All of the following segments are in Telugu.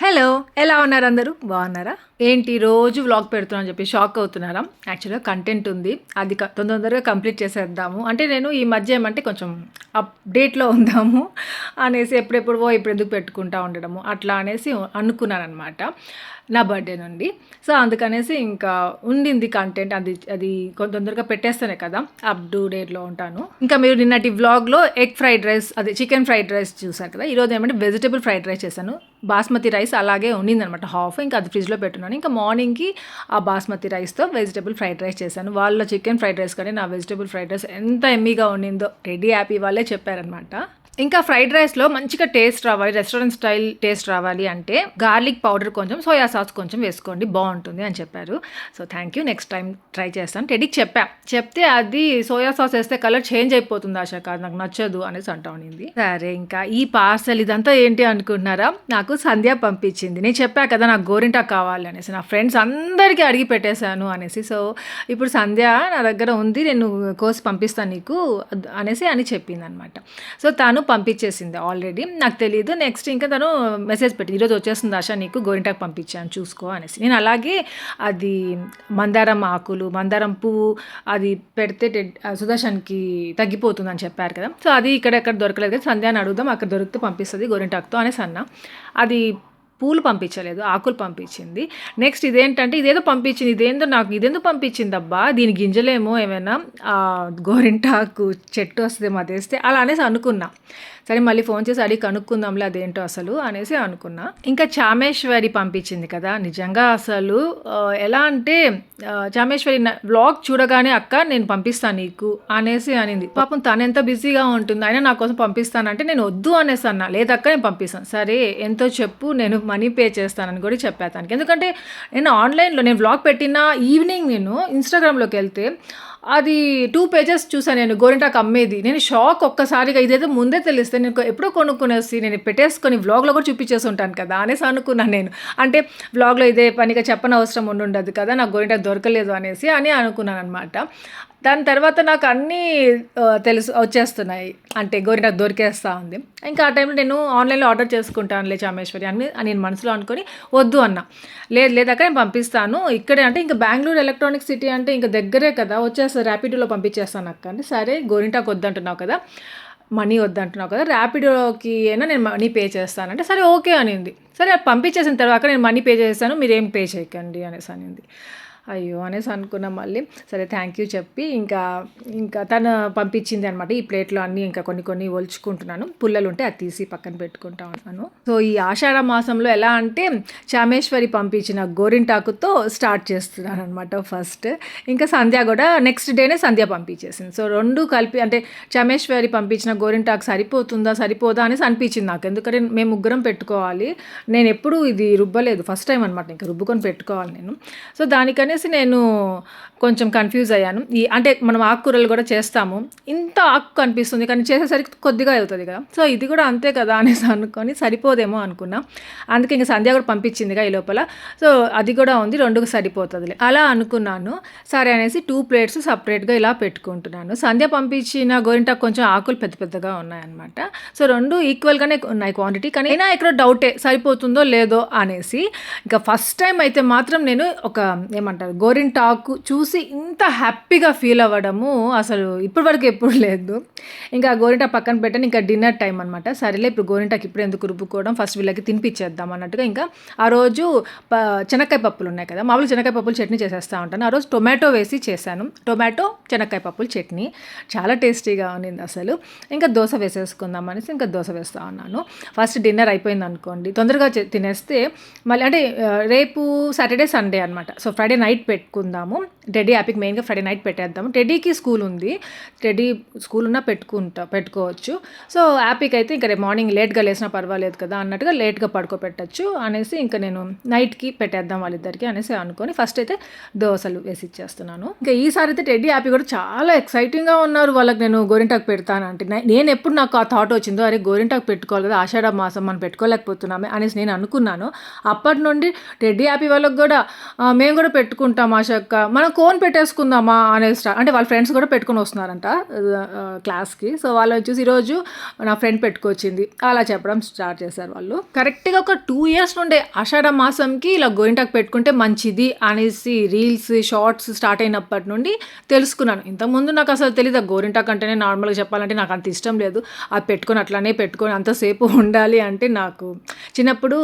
హలో! ఎలా ఉన్నారు అందరూ? బాగున్నారా? ఏంటి రోజు వ్లాగ్ పెడుతున్నా అని చెప్పి షాక్ అవుతున్నారా? యాక్చువల్‌గా కంటెంట్ ఉంది. అది తొందరగా కంప్లీట్ చేసేద్దాము. అంటే నేను ఈ మధ్య ఏమంటే కొంచెం అప్‌డేట్‌లో ఉందాము అనేసి ఎప్పుడెప్పుడో ఇప్పుడెందుకు పెట్టుకుంటా ఉండడము అట్లా అనేసి అనుకున్నాననమాట. నా బర్త్‌డే నుండి. సో, అందుకనేసి ఇంకా ఉండింది కంటెంట్ అది అది తొందరగా పెట్టేస్తేనే కదా అప్ టు డేట్‌లో ఉంటాను. ఇంకా మీరు నిన్నటి వ్లాగ్‌లో ఎగ్ ఫ్రైడ్ రైస్ అదే చికెన్ ఫ్రైడ్ రైస్ చూసారు కదా! ఈరోజు ఏమంటే వెజిటబుల్ ఫ్రైడ్ రైస్ చేశాను. బాస్మతి రైస్ అలాగే ఉండిందనమాట హాఫ్. ఇంకా అది ఫ్రిడ్జ్‌లో పెట్టున్నాను. ఇంకా మార్నింగ్‌కి ఆ బాస్మతి రైస్‌తో వెజిటబుల్ ఫ్రైడ్ రైస్ చేశాను. వాళ్ళ చికెన్ ఫ్రైడ్ రైస్ కానీ నా వెజిటబుల్ ఫ్రైడ్ రైస్ ఎంత యమ్మీగా ఉండిందో రెడీ యాపీ వాళ్ళే చెప్పారనమాట. ఇంకా ఫ్రైడ్ రైస్‌లో మంచిగా టేస్ట్ రావాలి, రెస్టారెంట్ స్టైల్ టేస్ట్ రావాలి అంటే గార్లిక్ పౌడర్ కొంచెం, సోయా సాస్ కొంచెం వేసుకోండి బావుంటుంది అని చెప్పారు. So, thank you. Next time try చేస్తాను. టెడ్డీకి చెప్పా. చెప్తే అది సోయా సాస్ ఏస్తే కలర్ చేంజ్ అయిపోతుంది ఆష కాదు నాకు నచ్చదు అనేసి అంటా ఉండింది. సరే ఇంకా ఈ పార్సెల్ ఇదంతా ఏంటి అనుకుంటున్నారా? నాకు సంధ్య పంపించింది. నేను చెప్పా కదా నాకు గోరింటాకు కావాలి అనేసి. నా ఫ్రెండ్స్ అందరికీ అడిగి పెట్టేశాను అనేసి. సో, ఇప్పుడు సంధ్య నా దగ్గర ఉంది. నేను కోసి పంపిస్తాను నీకు అనేసి అని చెప్పిందనమాట. సో, తను పంపించేసింది ఆల్రెడీ. నాకు తెలీదు. నెక్స్ట్ ఇంకా తను మెసేజ్ పెట్టింది. ఈరోజు వచ్చేస్తుంది ఆష నీకు గోరింటాకు పంపించాను చూసుకో అనేసి. నేను అలాగే అది మందారం ఆకులు, మందారం పువ్వు అది పెడితే సుదర్శన్‌కి తగ్గిపోతుందని చెప్పారు కదా! సో, అది ఇక్కడెక్కడ దొరకలేదు కదా! సంధ్యాని అడుగుదాం అక్కడ దొరికితే పంపిస్తది గోరింటాకుతో అనేసి అన్నా. అది పూలు పంపించలేదు. ఆకులు పంపించింది. నెక్స్ట్ ఇదేంటంటే ఇదేదో పంపించింది. ఇదేందో నాకు ఇదెందుకు పంపించిందబ్బా! దీని గింజలేమో ఏమైనా గోరింటాకు చెట్టు వస్తదేమో అదేస్తే అలా అనేసి అనుకున్నా. సరే మళ్ళీ ఫోన్ చేసి అడిగి కనుక్కుందాంలే అదేంటో అసలు అనేసి అనుకున్నా. ఇంకా చామేశ్వరి పంపించింది కదా! నిజంగా అసలు ఎలా అంటే చామేశ్వరి వ్లాగ్ చూడగానే అక్క నేను పంపిస్తాను నీకు అనేసి అనింది. పాపం తనెంత బిజీగా ఉంటుంది. అయినా నా కోసం పంపిస్తానంటే నేను వద్దు అనేసి అన్నా. లేదక్క నేను పంపిస్తాను. సరే ఎంతో చెప్పు నేను మనీ పే చేస్తానని కూడా చెప్పా తనకి. ఎందుకంటే నేను ఆన్‌లైన్‌లో నేను వ్లాగ్ పెట్టిన ఈవినింగ్ నేను ఇన్‌స్టాగ్రామ్‌లోకి వెళ్తే అది 2 పేజెస్ చూసాను నేను గోరింటాకు అమ్మేది. నేను షాక్ ఒక్కసారిగా ఇదేదో ముందే తెలిస్తే నేను ఎప్పుడో కొనుక్కునేసి నేను పెట్టేసుకొని వ్లాగ్‌లో కూడా చూపించేసి ఉంటాను కదా అనేసి అనుకున్నాను నేను. అంటే వ్లాగ్‌లో ఇదే పనిగా చెప్పనవసరం ఉండుండదు కదా నాకు గోరింటాకు దొరకలేదు అనేసి అని అనుకున్నాననమాట. దాని తర్వాత నాకు అన్నీ తెలుసు వచ్చేస్తున్నాయి. అంటే గోరింటాకు దొరికేస్తా ఉంది. ఇంకా ఆ టైంలో నేను ఆన్‌లైన్‌లో ఆర్డర్ చేసుకుంటానులే చామేశ్వరి అని నేను మనసులో అనుకొని వద్దు అన్నా. లేదక్క నేను పంపిస్తాను. ఇక్కడే అంటే ఇంకా బెంగుళూరు ఎలక్ట్రానిక్ సిటీ అంటే ఇంక దగ్గరే కదా వచ్చేస్తా ర్యాపిడోలో పంపించేస్తాను అక్క అంటే సరే గోరింటాకు వద్దంటున్నావు కదా! మనీ వద్దంటున్నావు కదా! ర్యాపిడోకి అయినా నేను మనీ పే చేస్తానంటే సరే ఓకే అనింది. సరే పంపించేసిన తర్వాత నేను మనీ పే చేస్తాను మీరేం పే చేయకండి అనేసి అనింది. అయ్యో! అనేసి అనుకున్నా మళ్ళీ. సరే థ్యాంక్ యూ చెప్పి ఇంకా తను పంపించింది అనమాట. ఈ ప్లేట్‌లో అన్నీ ఇంకా కొన్ని ఒలుచుకుంటున్నాను. పుల్లలుంటే అది తీసి పక్కన పెట్టుకుంటా ఉన్నాను. సో, ఈ ఆషాఢ మాసంలో ఎలా అంటే చామేశ్వరి పంపించిన గోరింటాకుతో స్టార్ట్ చేస్తున్నాననమాట ఫస్ట్. ఇంకా సంధ్య కూడా నెక్స్ట్ డేనే సంధ్య పంపించేసింది. సో, 2 కలిపి అంటే చామేశ్వరి పంపించిన గోరింటాకు సరిపోదా అనేసి అనిపించింది నాకు. ఎందుకంటే మేము ముగ్గురం పెట్టుకోవాలి. నేనెప్పుడూ ఇది రుబ్బలేదు. ఫస్ట్ టైం అనమాట. ఇంకా రుబ్బుకొని పెట్టుకోవాలి నేను. సో, దానికని నేను కొంచెం కన్ఫ్యూజ్ అయ్యాను. అంటే మనం ఆకుకూరలు కూడా చేస్తాము. ఇంత ఆకు కనిపిస్తుంది కానీ చేసేసరికి కొద్దిగా అవుతుంది కదా! సో, ఇది కూడా అంతే కదా అనేసి అనుకొని సరిపోదేమో అనుకున్నా. అందుకే ఇంక సంధ్య కూడా పంపించిందిగా ఈ లోపల. సో, అది కూడా ఉంది 2కి సరిపోతుందిలే అలా అనుకున్నాను. సరే అనేసి 2 ప్లేట్స్ సెపరేట్‌గా ఇలా పెట్టుకుంటున్నాను. సంధ్య పంపించిన గోరింటాకు కొంచెం ఆకులు పెద్ద పెద్దగా ఉన్నాయన్నమాట. సో, 2 ఈక్వల్‌గానే ఉన్నాయి క్వాంటిటీ. కానీ అయినా ఎక్కడో డౌటే సరిపోతుందో లేదో అనేసి. ఇంకా ఫస్ట్ టైం అయితే మాత్రం నేను ఏమంటారు గోరింటాకు చూసి ఇంత హ్యాపీగా ఫీల్ అవ్వడము అసలు ఇప్పటివరకు ఎప్పుడు లేదు. ఇంకా గోరింటాకు పక్కన పెట్టాను. ఇంకా డిన్నర్ టైం అనమాట. సరేలే ఇప్పుడు గోరింటాకు ఇప్పుడు ఎందుకు రుబ్బుకోవడం ఫస్ట్ వీళ్ళకి తినిపించేద్దాం అన్నట్టుగా ఇంకా ఆ రోజు శనక్కాయ పప్పులు ఉన్నాయి కదా మామూలుగా శనక్కాయ పప్పులు చట్నీ చేసేస్తూ ఉంటాను. ఆ రోజు టొమాటో వేసి చేశాను. టొమాటో శనక్కాయ పప్పుల చట్నీ చాలా టేస్టీగా ఉన్నింది అసలు. ఇంకా దోశ వేసేసుకుందాం అనేసి ఇంకా దోశ వేస్తూ ఉన్నాను. ఫస్ట్ డిన్నర్ అయిపోయింది అనుకోండి తొందరగా తినేస్తే మళ్ళీ అంటే రేపు సాటర్డే సండే అనమాట. సో, ఫ్రైడే నైట్ పెట్టుకుందాము. టెడ్డీ హ్యాపీకి మెయిన్‌గా ఫ్రైడే నైట్ పెట్టేద్దాము. టెడ్డీకి స్కూల్ ఉంది. టెడ్డీ స్కూల్ ఉన్నా పెట్టుకోవచ్చు. సో, హ్యాపీకి అయితే ఇంకా రేపు మార్నింగ్ లేట్‌గా లేసినా పర్వాలేదు కదా అన్నట్టుగా లేట్‌గా పడుకోబెట్టొచ్చు అనేసి ఇంకా నేను నైట్‌కి పెట్టేద్దాం వాళ్ళిద్దరికి అనేసి అనుకొని ఫస్ట్ అయితే దోసలు వేసి ఇచ్చేస్తున్నాను. ఇంకా ఈసారి అయితే టెడ్డీ హ్యాపీ కూడా చాలా ఎక్సైటింగ్‌గా ఉన్నారు. వాళ్ళకి నేను గోరింటాకు పెడతానంటే నేను ఎప్పుడు నాకు ఆ థాట్ వచ్చిందో అరే గోరింటాకు పెట్టుకోవాలి కదా ఆషాఢ మాసం మనం పెట్టుకోలేకపోతున్నామే అనేసి నేను అనుకున్నాను. అప్పటి నుండి టెడ్డీ హ్యాపీ వాళ్ళకి కూడా మేము కూడా పెట్టుకుంటాం ఆశక్క, మనం కోన్ పెట్టేసుకుందామా అనేసి అంటే వాళ్ళ ఫ్రెండ్స్ కూడా పెట్టుకుని వస్తున్నారంట క్లాస్కి. సో వాళ్ళు వచ్చేసి ఈరోజు నా ఫ్రెండ్ పెట్టుకొచ్చింది అలా చెప్పడం స్టార్ట్ చేశారు వాళ్ళు. కరెక్ట్గా ఒక 2 years నుండే ఆషాఢ మాసంకి ఇలా గోరింటాకు పెట్టుకుంటే మంచిది అనేసి రీల్స్ షార్ట్స్ స్టార్ట్ అయినప్పటి నుండి తెలుసుకున్నాను. ఇంతకుముందు నాకు అసలు తెలియదు. గోరింటాకు అంటేనే నార్మల్గా చెప్పాలంటే నాకు అంత ఇష్టం లేదు. అది పెట్టుకొని అట్లానే పెట్టుకొని అంతసేపు ఉండాలి అంటే నాకు చిన్నప్పుడు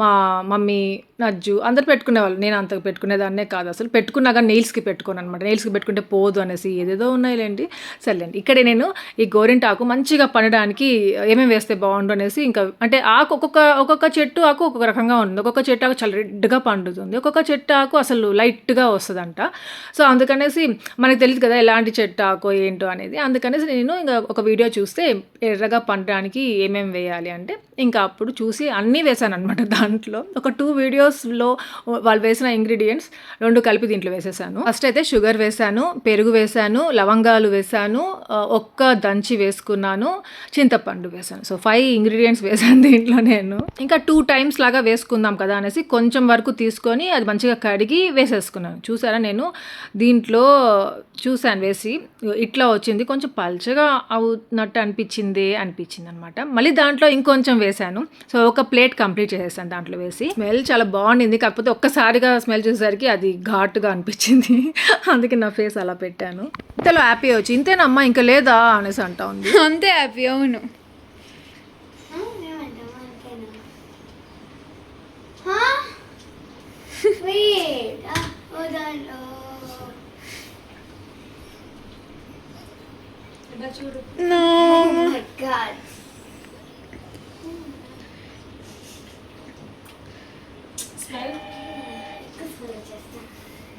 మా మమ్మీ నజ్జు అందరు పెట్టుకునేవాళ్ళు. నేను అంత పెట్టుకునేదాన్నే కాదు. అసలు పెట్టుకున్నా కానీ నెయిల్స్కి పెట్టుకోను అనమాట. నెయిల్స్కి పెట్టుకుంటే పోదు అనేసి ఏదేదో ఉన్నాయిలేండి. సర్లేండి, ఇక్కడే నేను ఈ గోరింటాకు మంచిగా పండడానికి ఏమేమి వేస్తే బాగుండు అనేసి ఇంకా అంటే ఆకు ఒక్కొక్క చెట్టు ఆకు ఒక్కొక్క రకంగా ఉంటుంది. ఒక్కొక్క చెట్టు ఆకు చాలా రెడ్గా పండుతుంది, ఒక్కొక్క చెట్టు ఆకు అసలు లైట్గా వస్తుందంట. సో అందుకనేసి మనకు తెలియదు కదా ఎలాంటి చెట్టు ఆకు ఏంటో అనేది. అందుకనేసి నేను ఇంకా ఒక వీడియో చూస్తే ఎర్రగా పండడానికి ఏమేమి వేయాలి అంటే ఇంకా అప్పుడు చూసి అన్నీ వేసాను అనమాట. దాంట్లో ఒక 2 వీడియోస్లో వాళ్ళు వేసిన ఇంగ్రీడియంట్స్ 2 కలిపి దీంట్లో వేసేసాను. ఫస్ట్ అయితే షుగర్ వేసాను, పెరుగు వేసాను, లవంగాలు వేసాను, ఒక్క దంచి వేసుకున్నాను, చింతపండు వేసాను. సో 5 ఇంగ్రీడియంట్స్ వేసాను దీంట్లో నేను. ఇంకా 2 times లాగా వేసుకుందాం కదా అనేసి కొంచెం వరకు తీసుకొని అది మంచిగా కడిగి వేసేసుకున్నాను. చూసారా, నేను దీంట్లో చూసాను వేసి ఇట్లా వచ్చింది, కొంచెం పల్చగా అవుతున్నట్టు అనిపించింది అనమాట. మళ్ళీ దాంట్లో ఇంకొంచెం వేసాను. సో ఒక ప్లేట్ కంప్లీట్ చేసేసాను దాంట్లో వేసి. స్మెల్ చాలా బాగుండింది, కాకపోతే ఒక్కసారిగా స్మెల్ చూసేసరికి అది ఘాటుగా అనిపించింది. అందుకే నా ఫేస్ అలా పెట్టాను. ఇంతలో హ్యాపీ వచ్చి ఇంతేనమ్మా ఇంకా లేదా అనేసి అంటా ఉంది. అంతే హ్యాపీ. అవును,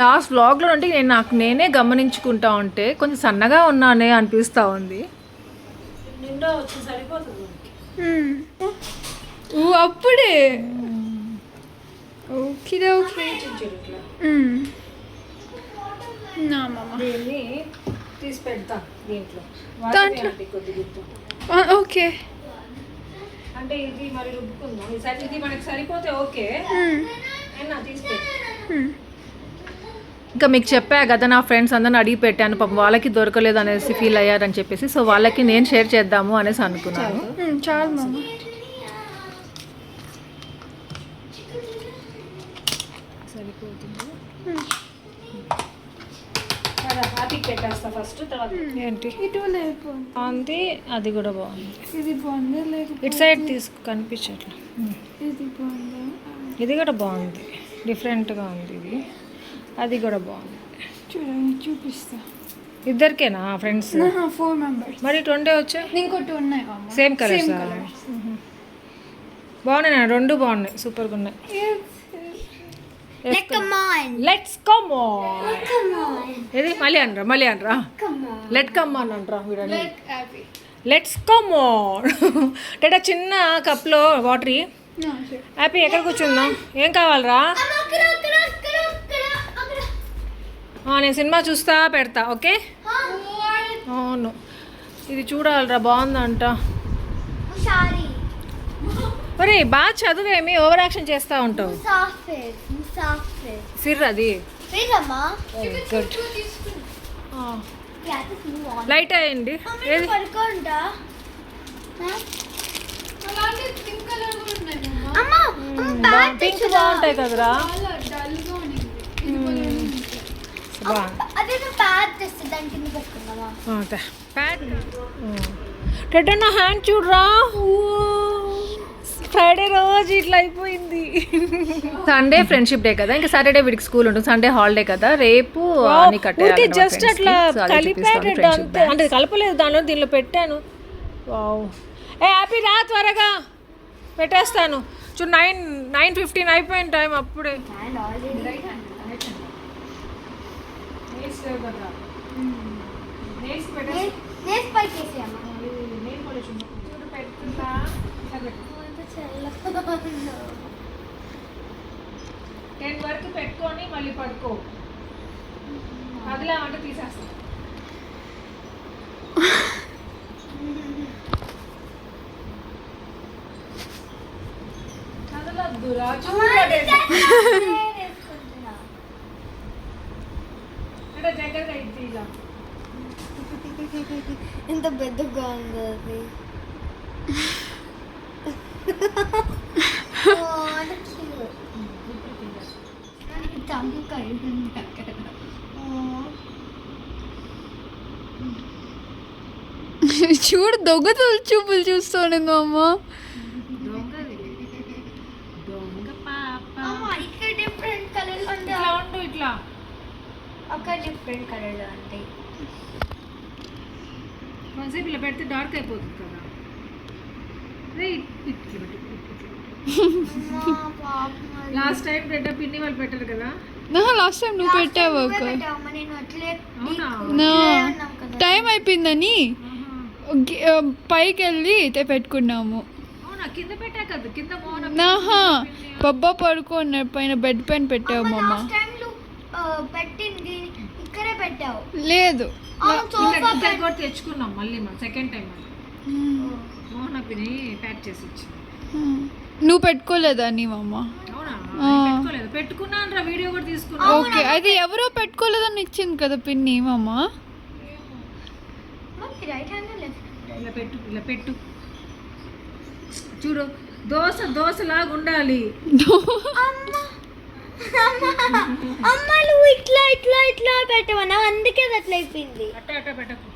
లాస్ట్ వ్లాగ్లో అంటే నేనే గమనించుకుంటా ఉంటే కొంచెం సన్నగా ఉన్నానే అనిపిస్తూ ఉంది. అప్పుడే ఓకే ఓకే తీసి పెడతా దీంట్లో ఓకే. అంటే ఇది మరి రుబ్బుకుందాం, ఇది మనకి సరిపోతే ఓకే తీసి ఇంకా మీకు చెప్పా కదా నా ఫ్రెండ్స్ అందరిని అడిగి పెట్టాను, పాపం వాళ్ళకి దొరకలేదు అనేసి ఫీల్ అయ్యారని చెప్పేసి. సో వాళ్ళకి నేను షేర్ చేద్దాము అనేసి అనుకున్నాను. చాలు మామ. పెట్టేస్తా ఫస్ట్, తర్వాత ఏంటి బాగుంది, అది కూడా బాగుంది. ఇది బాగుంది, ఇటు సైడ్ తీసుకు కనిపించట్లా. ఇది బాగుంది, ఇది కూడా బాగుంది, డిఫరెంట్గా ఉంది. ఇది అది కూడా బాగుంది. చూడండి చూపిస్తా. ఇద్దరికేనా ఫ్రెండ్స్? 4 members. మరి 20 వచ్చాయి, ఇంకోటి ఉన్నాయి సేమ్ కలర్స్. బాగున్నాయి, 2 బాగున్నాయి, సూపర్గా ఉన్నాయి. Let's come on. ఇది మళ్ళీ అనరా లెట్ కమ్ ఆన్ అంటారా వీడని. లెట్స్ కమ్ ఆన్ అంటే చిన్న కప్లో వాటర్. హ్యాపీ ఎక్కడ కూర్చుందాం, ఏం కావాలరా? నేను సినిమా చూస్తా పెడతా, ఓకే? అవును, ఇది చూడాలరా, బాగుందంట. ఒరే బాగా చదువేమి ఓవర్ యాక్షన్ చేస్తూ ఉంటావు. ఫిర్ అది గుడ్. లైట్ అయ్యండి. ఏది పింక్ బాగుంటాయి కదరా. ప్యాడ్ నా హ్యాండ్ చూడరా, ఫ్రైడే రోజు ఇట్లా అయిపోయింది. సండే ఫ్రెండ్షిప్ డే కదా, ఇంకా సాటర్డే వీడికి స్కూల్ ఉంటుంది, సండే హాలిడే కదా. రేపు జస్ట్ అట్లా కలిపాడు అంతే, అంటే కలపలేదు, దానిలో దీనిలో పెట్టాను. వావ్. ఏ హ్యాపీ రా, త్వరగా పెట్టేస్తాను. 9:15 అయిపోయింది టైం అప్పుడే. టెన్ వరకు పెట్టుకొని మళ్ళీ పడుకో, అదిలా అంటే తీసేస్తా. ఇంత పెద్దగా ఉంది అది. చూడు దొంగతలు చూపులు చూస్తాను అమ్మ. ఇక్కడ డిఫరెంట్ కలర్స్ ఇట్లా ఉండు ఇట్లా. ఒక డిఫరెంట్ కలర్లో ఉంటాయి. కొంతసేపు ఇలా పెడితే డార్క్ అయిపోతుంది కదా. లాస్ట్ టైం పెట్ట పిన్ని వాళ్ళు పెట్టారు కదా. లాస్ట్ టైం నువ్వు పెట్టావు ఒక నేను అట్లే అవునా? టైం అయిపోయిందని పైకి వెళ్ళి పెట్టుకున్నాము. అవునా, కింద పెట్టా కదా, కింద మోన నాహా బొబ్బా పడుకున్న పైన బెడ్ పైన పెట్టావు మమ్మ. టైంలో పెట్టింది ఇక్కడే పెట్టావు. లేదు ఇక్కడ కూడా తెచ్చుకున్నాం మళ్ళీ సెకండ్ టైం మోహన పిన్ని ప్యాక్ చేసి ఇచ్చి. నువ్వు పెట్టుకోలేదా నీ మమ్మ? అవునా, పెట్టుకోలేదు. పెట్టుకున్నాను రా, వీడియో కూడా తీసుకున్నా. ఓకే, అది ఎవరో పెట్టుకోలేదని ఇచ్చింది కదా పిన్ని మమ్మ. రైట్ హ్యాండ్ లెఫ్ట్ ఇలా పెట్టు, ఇలా పెట్టు. చూడు, దోశలాగా ఉండాలి. అమ్మ నువ్వు ఇట్లా ఇట్లా ఇట్లా పెట్టమన్నా, అందుకే అది అట్లా అయిపోయింది. అట్ట పెట్టకు.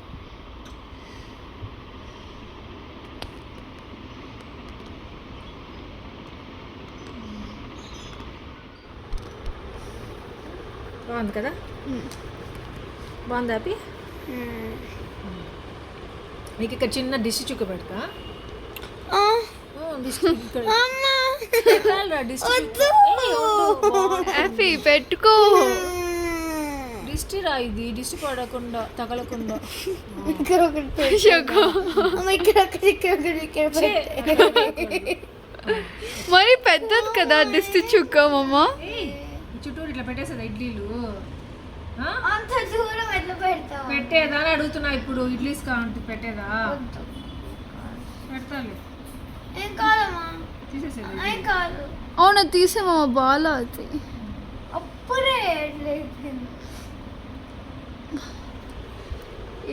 బాగుంది కదా, బాగుంది హ్యాపీ. నీకు ఇక్కడ చిన్న డిష్ చుక్క పెడతా. హ్యాపీ పెట్టుకో. దిష్టి రా, ఇది దిష్టి పడకుండా తగలకుండా. ఇక్కడ ఒకటి మరి పెద్దది కదా దిష్టి చుక్క మమ్మ. చుట్టూరు ఇట్లా పెట్టేసేదా ఇడ్లీలు? అంత దూరం ఎట్లా పెడతావు? పెట్టేదా అని అడుగుతున్నా. ఇప్పుడు ఇడ్లీస్ కావాలి పెట్టేదా? పెడతాలి. ఏం కాదమ్మా, తీసేసేదా? ఏం కాదు. అవునా, తీసామమ్మ బాల అది. అప్పుడే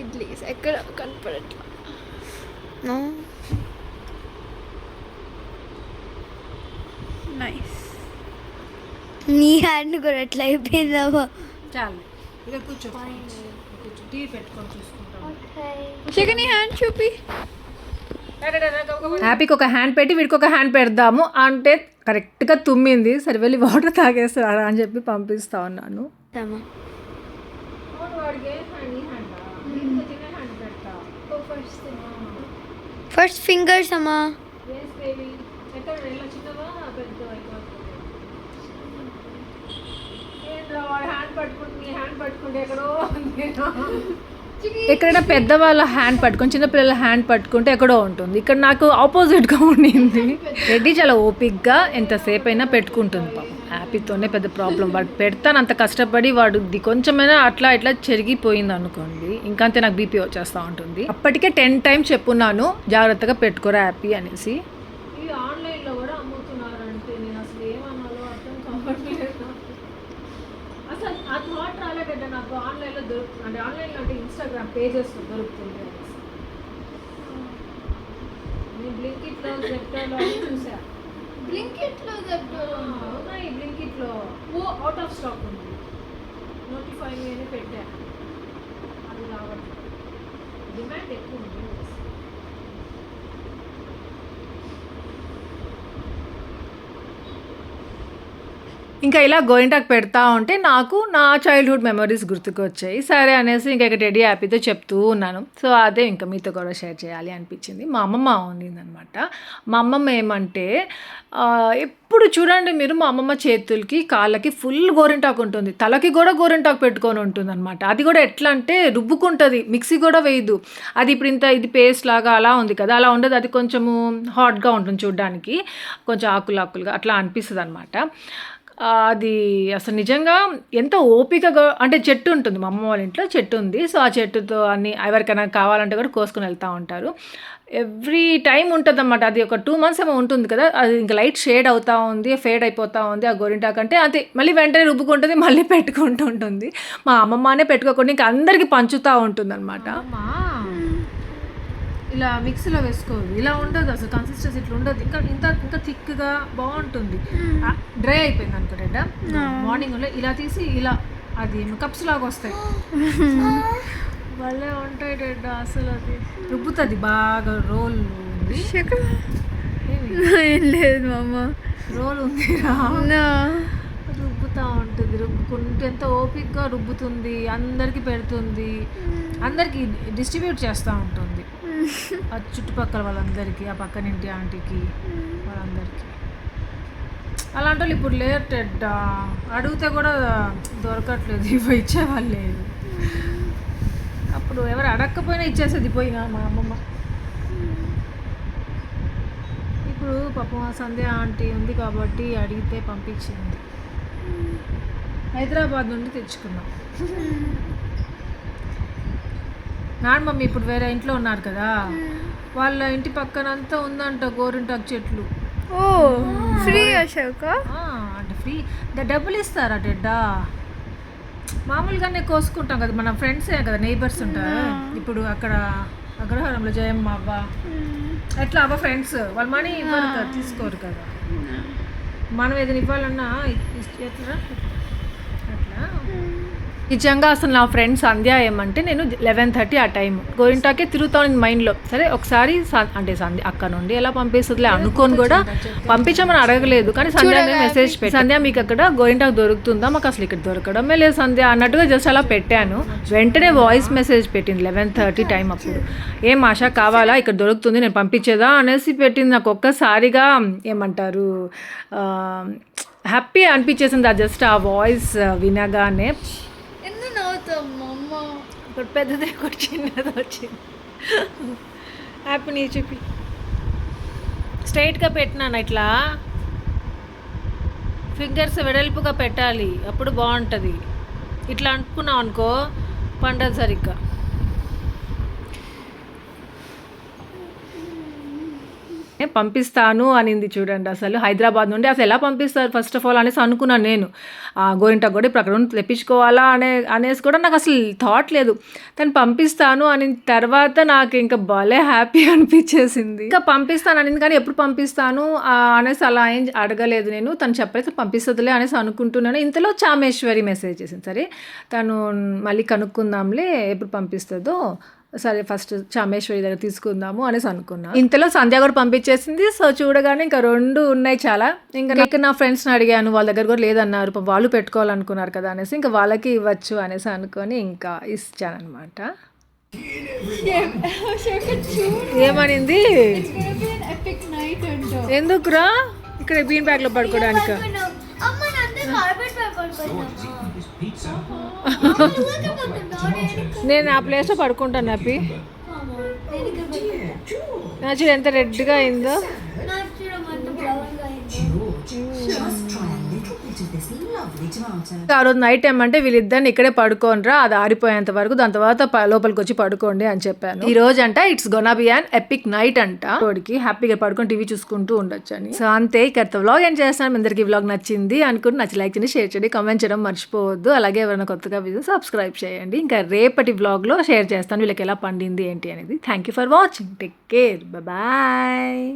ఇడ్లీ ఎక్కడ కనపడట్లా. నైస్. నీ హ్యాండ్ కూడా ఎట్లా అయిపోయిందమ్మా. చాలు, ఇక్కడ కూర్చో, టీవీ పెట్టుకొని చూసుకుంటాం. చికెన్ హ్యాండ్ చూపి. హ్యాపీకి ఒక హ్యాండ్ పెట్టి వీడికి ఒక హ్యాండ్ పెడదాము అంటే కరెక్ట్గా తుమ్మింది. సరే వెళ్ళి వాటర్ తాగేస్తారా అని చెప్పి పంపిస్తా ఉన్నాను. ఫస్ట్ ఫింగర్స్ అమ్మా. ఎక్కడైనా పెద్దవాళ్ళ హ్యాండ్ పట్టుకొని చిన్నపిల్లల హ్యాండ్ పట్టుకుంటే ఎక్కడో ఉంటుంది. ఇక్కడ నాకు ఆపోజిట్గా ఉండింది. రెడ్డి చాలా ఓపిక్గా ఎంతసేపు అయినా పెట్టుకుంటుంది. పాపం హ్యాపీతోనే పెద్ద ప్రాబ్లం. వాడు పెడతాను అంత కష్టపడి, వాడు కొంచెమైనా అట్లా ఇట్లా చెరిగిపోయింది అనుకోండి, ఇంకంతే నాకు బీపీ వచ్చేస్తూ ఉంటుంది. అప్పటికే 10 times చెప్పున్నాను జాగ్రత్తగా పెట్టుకోరా హ్యాపీ అనేసి. ఇది ఆన్లైన్లో కూడా అమ్ముతున్నారంటే నేను అసలు ఏమన్నాలో అర్థం కావట్లేదు. అసలు ఆ థాట్ రాలేదంటే నాకు ఆన్లైన్లో దొరుకుతుంది, అంటే ఆన్లైన్లో అంటే ఇన్స్టాగ్రామ్ పేజెస్ దొరుకుతుంది అనేసి. నేను బ్లింకిట్లో జెప్టోలో చూసా. బ్లింకిట్లో ఉన్నాయి, బ్లింకిట్లో అవుట్ ఆఫ్ స్టాక్ ఉంది. నోటిఫై మీ అని పెట్టా, అది రావట్లేదు. డిమాండ్ ఎక్కువ ఉంది. ఇంకా ఇలా గోయింటాకు పెడతా ఉంటే నాకు నా చైల్డ్హుడ్ మెమరీస్ గుర్తుకు వచ్చాయి. సరే అనేసి ఇంకా ఇక్కడ రెడీ హ్యాపీతో చెప్తూ ఉన్నాను. సో అదే ఇంకా మీతో కూడా షేర్ చేయాలి అనిపించింది. మా అమ్మమ్మ ఉండిందనమాట. మా అమ్మమ్మ ఏమంటే ఎప్పుడు చూడండి మీరు, మా అమ్మమ్మ చేతులకి కాళ్ళకి ఫుల్ గోరింటాకు ఉంటుంది, తలకి కూడా గోరింటాకు పెట్టుకొని ఉంటుంది అనమాట. అది కూడా ఎట్లా అంటే రుబ్బుకుంటుంది, మిక్సీ కూడా వేయదు. అది ఇప్పుడు ఇది పేస్ట్ లాగా అలా ఉంది కదా, అలా ఉండదు. అది కొంచెము హాట్గా ఉంటుంది చూడడానికి, కొంచెం ఆకులుగా అట్లా అనిపిస్తుంది అనమాట. అది అసలు నిజంగా ఎంత ఓపికగా, అంటే చెట్టు ఉంటుంది మా అమ్మ వాళ్ళ ఇంట్లో, చెట్టు ఉంది. సో ఆ చెట్టుతో అన్ని ఎవరికైనా కావాలంటే కూడా కోసుకొని వెళ్తూ ఉంటారు. ఎవ్రీ టైం ఉంటుంది అన్నమాట. అది ఒక 2 months ఏమో ఉంటుంది కదా, అది ఇంకా లైట్ షేడ్ అవుతూ ఉంది, ఫేడ్ అయిపోతూ ఉంది ఆ గోరింటాకు. అంటే అది మళ్ళీ వెంటనే రుబ్బుకుంటుంది, మళ్ళీ పెట్టుకుంటూ ఉంటుంది. మా అమ్మమ్మనే పెట్టుకోకుండా ఇంకా అందరికీ పంచుతూ ఉంటుంది అనమాట. ఇలా మిక్సీలో వేసుకోదు, ఇలా ఉండదు అసలు, కన్సిస్టెన్సీ ఇట్లా ఉండదు, ఇంకా ఇంకా థిక్గా బాగుంటుంది. డ్రై అయిపోయింది అనుకోండి, మార్నింగ్ ఇలా తీసి ఇలా అది కప్స్ లాగా వస్తాయి, భలే ఉంటాయి డెడ్. అసలు అది రుబ్బుతుంది బాగా, రోల్ ఉంది. ఏం లేదు మామ, రోల్ ఉంది, రుబ్బుతూ ఉంటుంది, రుబ్బుకుంటూ ఎంత ఓపిక్గా రుబ్బుతుంది, అందరికీ పెడుతుంది, అందరికీ డిస్ట్రిబ్యూట్ చేస్తూ ఉంటుంది, ఆ చుట్టుపక్కల వాళ్ళందరికీ, ఆ పక్కనింటి ఆంటీకి, వాళ్ళందరికీ. అలాంటి వాళ్ళు ఇప్పుడు లేటెడ్, అడిగితే కూడా దొరకట్లేదు, ఇవి ఇచ్చేవాళ్ళు లేదు. అప్పుడు ఎవరు అడగకపోయినా ఇచ్చేసేది పోయినా మా అమ్మమ్మ. ఇప్పుడు పాపం సంధ్య ఆంటీ ఉంది కాబట్టి అడిగితే పంపించింది. హైదరాబాద్ నుండి తెచ్చుకున్నాం. నాన్నమమ్మీ ఇప్పుడు వేరే ఇంట్లో ఉన్నారు కదా, వాళ్ళ ఇంటి పక్కనంతా ఉందంట గోరింటాకు చెట్లు. ఓ ఫ్రీ అశోక, అంటే ఫ్రీ డబ్బులు ఇస్తారా డెడ్డా? మామూలుగానే కోసుకుంటాం కదా, మన ఫ్రెండ్సే కదా, నైబర్స్ ఉంటారు. ఇప్పుడు అక్కడ అగ్రహారంలో జయమ్మ అవ్వ ఎట్లా అవ్వ ఫ్రెండ్స్, వాళ్ళ మనీ ఇవ్వరు కదా, తీసుకోరు కదా. మనం ఏదైనా ఇవ్వాలన్నా ఎట్లా అట్లా. నిజంగా అసలు నా ఫ్రెండ్ సంధ్య ఏమంటే, నేను 11:30 ఆ టైం గోరింటాకే తిరుగుతాను మైండ్లో. సరే ఒకసారి అంటే సంధ్య అక్క నుండి ఎలా పంపిస్తుందిలే అనుకోని కూడా పంపించమని అడగలేదు, కానీ సంధ్య మెసేజ్ పెట్టి, సంధ్య మీకు అక్కడ గోరింటాకు దొరుకుతుందా, మాకు అసలు ఇక్కడ దొరకడమే లేదు సంధ్య అన్నట్టుగా జస్ట్ అలా పెట్టాను. వెంటనే వాయిస్ మెసేజ్ పెట్టింది 11:30 టైం. అప్పుడు ఏం ఆశ కావాలా, ఇక్కడ దొరుకుతుంది నేను పంపించేదా అనేసి పెట్టింది. నాకు ఒక్కసారిగా ఏమంటారు హ్యాపీ అనిపించేసింది, ఆ జస్ట్ ఆ వాయిస్ వినగానే. ఎందుకు నవ్వుతాం అమ్మ? ఒకటి పెద్దది ఒకటి చిన్నది వచ్చింది. హ్యాపీ నీ చూపి స్ట్రైట్గా పెట్టినాను, ఇట్లా ఫింగర్స్ వెడల్పుగా పెట్టాలి, అప్పుడు బాగుంటుంది. ఇట్లా అనుకున్నాం అనుకో పండదు సరిగ్గా. పంపిస్తాను అనింది చూడండి, అసలు హైదరాబాద్ నుండి అసలు ఎలా పంపిస్తారు ఫస్ట్ ఆఫ్ ఆల్ అనేసి అనుకున్నాను నేను. గోరింటాకు కూడా ఇప్పుడు అక్కడ నుండి తెప్పించుకోవాలా అనేసి కూడా నాకు అసలు థాట్ లేదు. తను పంపిస్తాను అని తర్వాత నాకు ఇంకా భలే హ్యాపీ అనిపించేసింది. ఇంకా పంపిస్తాను అనింది, కానీ ఎప్పుడు పంపిస్తాను అనేసి అలా ఏం అడగలేదు నేను. తను చెప్పలేదు పంపిస్తుందిలే అనేసి అనుకుంటున్నాను. ఇంతలో చామేశ్వరి మెసేజ్ చేసింది. సరే తను మళ్ళీ కనుక్కుందాంలే ఎప్పుడు పంపిస్తుందో, సరే ఫస్ట్ చామేశ్వరి దగ్గర తీసుకుందాము అనేసి అనుకున్నా. ఇంతలో సంధ్య కూడా పంపించేసింది. సో చూడగానే ఇంకా 2 ఉన్నాయి చాలా. ఇంకా నా ఫ్రెండ్స్ని అడిగాను, వాళ్ళ దగ్గర కూడా లేదన్నారు, వాళ్ళు పెట్టుకోవాలనుకున్నారు కదా అనేసి ఇంకా వాళ్ళకి ఇవ్వచ్చు అనేసి అనుకొని ఇంకా ఇచ్చానమాట. ఏమనింది, ఎందుకురా ఇక్కడ బీన్ బ్యాగ్ లో పడుకోవడానికి? నేను ఆ ప్లేస్లో పడుకుంటాను హ్యాపీ. చూడు ఎంత రెడ్గా అయిందో. ఆ రోజు నైట్ ఏమంటే వీళ్ళిద్దరిని ఇక్కడే పడుకోనరా, అది ఆరిపోయేంత వరకు, దాని తర్వాత లోపలికి వచ్చి పడుకోండి అని చెప్పాను. ఈ రోజు అంట it's gonna be an epic night అంట, రోడ్కి హ్యాపీగా పడుకొని టీవీ చూసుకుంటూ ఉండొచ్చు అని. సో అంతే, ఇక వ్లాగ్ ఏం చేస్తాను. అందరికి వ్లాగ్ నచ్చింది అనుకుంటే నచ్చి లైక్ చేయండి, షేర్ చేయండి, కామెంట్ చేయడం మర్చిపోవద్దు. అలాగే ఎవరైనా కొత్తగా సబ్స్క్రైబ్ చేయండి. ఇంకా రేపటి వ్లాగ్లో షేర్ చేస్తాను వీళ్ళకి ఎలా పండింది ఏంటి అనేది. Thank you for watching, take care, bye.